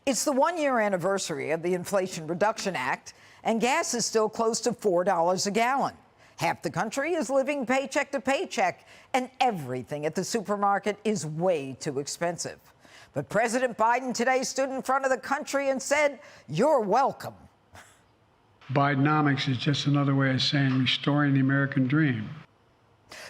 It's the one-year anniversary of the Inflation Reduction Act, and gas is still close to $4 a gallon. Half the country is living paycheck to paycheck, and everything at the supermarket is way too expensive. But President Biden today stood in front of the country and said, "You're welcome." Bidenomics is just another way of saying restoring the American dream.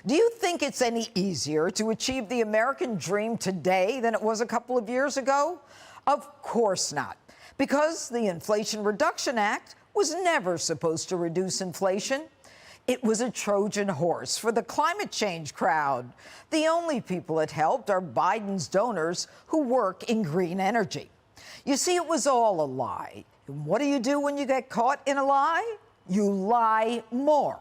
Do you think it's any easier to achieve the American dream today than it was a couple of years ago? Of course not, because the Inflation Reduction Act was never supposed to reduce inflation. It was a Trojan horse for the climate change crowd. The only people it helped are Biden's donors who work in green energy. You see, it was all a lie. And what do you do when you get caught in a lie? You lie more.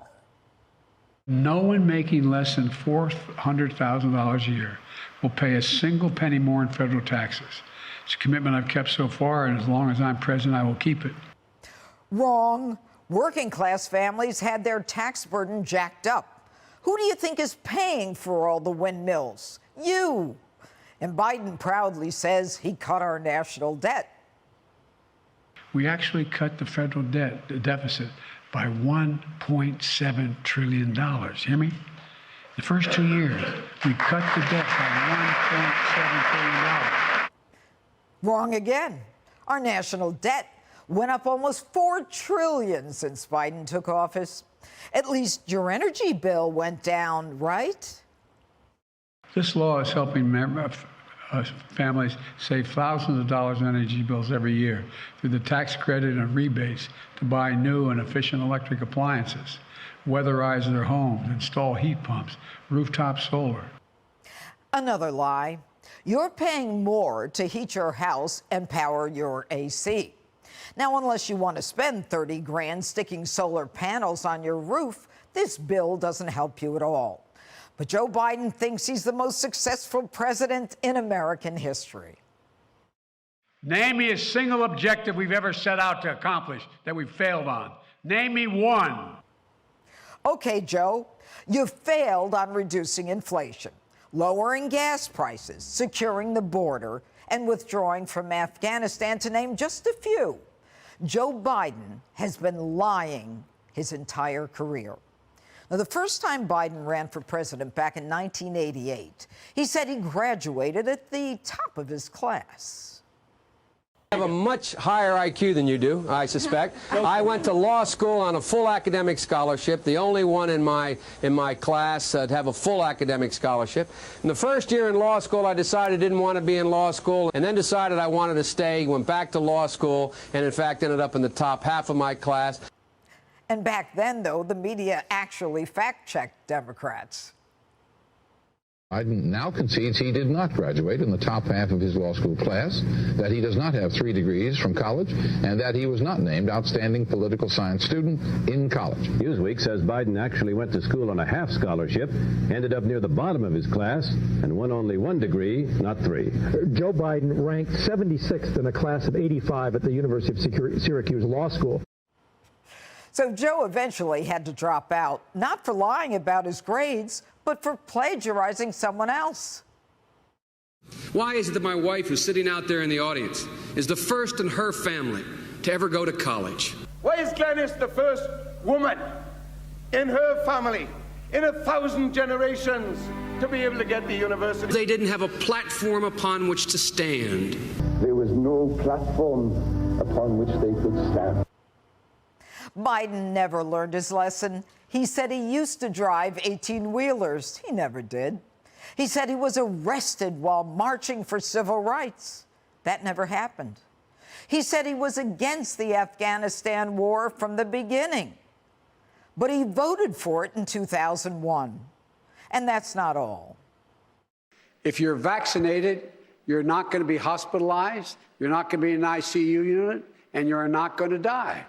No one making less than $400,000 a year will pay a single penny more in federal taxes. It's a commitment I've kept so far, and as long as I'm president, I will keep it. Wrong. Working class families had their tax burden jacked up. Who do you think is paying for all the windmills? You. And Biden proudly says he cut our national debt. We actually cut the federal debt, the deficit, by $1.7 trillion. You hear me? The first 2 years, we cut the debt by $1.7 trillion. Wrong again. Our national debt went up almost $4 trillion since Biden took office. At least your energy bill went down, right? This law is helping families save thousands of dollars in energy bills every year through the tax credit and rebates to buy new and efficient electric appliances, weatherize their homes, install heat pumps, rooftop solar. Another lie. You're paying more to heat your house and power your AC. Now, unless you want to spend 30 grand sticking solar panels on your roof, this bill doesn't help you at all. But Joe Biden thinks he's the most successful president in American history. Name me a single objective we've ever set out to accomplish that we've failed on. Name me one. Okay, Joe, you failed on reducing inflation, lowering gas prices, securing the border, and withdrawing from Afghanistan, to name just a few. Joe Biden has been lying his entire career. Now, the first time Biden ran for president back in 1988, he said he graduated at the top of his class. I have a much higher IQ than you do, I suspect. I went to law school on a full academic scholarship, the only one in my class to have a full academic scholarship. In the first year in law school, I decided I didn't want to be in law school, and then decided I wanted to stay, went back to law school, and in fact ended up in the top half of my class. And back then, though, the media actually fact-checked Democrats. Biden now concedes he did not graduate in the top half of his law school class, that he does not have 3 degrees from college, and that he was not named outstanding political science student in college. Newsweek says Biden actually went to school on a half scholarship, ended up near the bottom of his class, and won only 1 degree, not 3. Joe Biden ranked 76th in a class of 85 at the University of Syracuse Law School. So Joe eventually had to drop out, not for lying about his grades, but for plagiarizing someone else. Why is it that my wife, who's sitting out there in the audience, is the first in her family to ever go to college? Why is Glenys the first woman in her family in 1,000 generations to be able to get the university? They didn't have a platform upon which to stand. There was no platform upon which they could stand. Biden never learned his lesson. He said he used to drive 18-wheelers. He never did. He said he was arrested while marching for civil rights. That never happened. He said he was against the Afghanistan war from the beginning. But he voted for it in 2001. And that's not all. If you're vaccinated, you're not going to be hospitalized, you're not going to be in an ICU unit, and you're not going to die.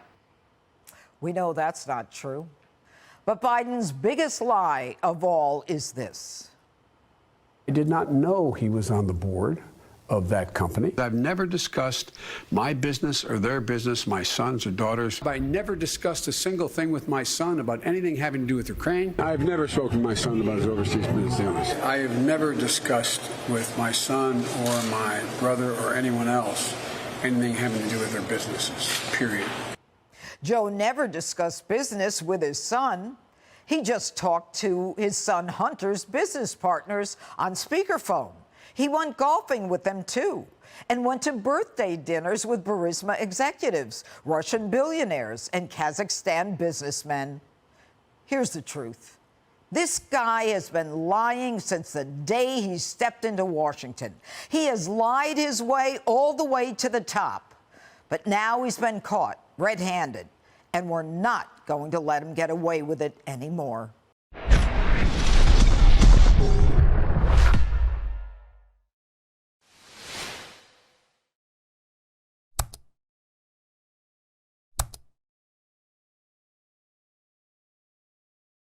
We know that's not true. But Biden's biggest lie of all is this. I did not know he was on the board of that company. I've never discussed my business or their business, my sons or daughters. I never discussed a single thing with my son about anything having to do with Ukraine. I've never spoken to my son about his overseas business dealings. I have never discussed with my son or my brother or anyone else anything having to do with their businesses, period. Joe never discussed business with his son. He just talked to his son Hunter's business partners on speakerphone. He went golfing with them, too, and went to birthday dinners with Burisma executives, Russian billionaires, and Kazakhstan businessmen. Here's the truth. This guy has been lying since the day he stepped into Washington. He has lied his way all the way to the top. But now he's been caught red-handed, and we're not going to let him get away with it anymore.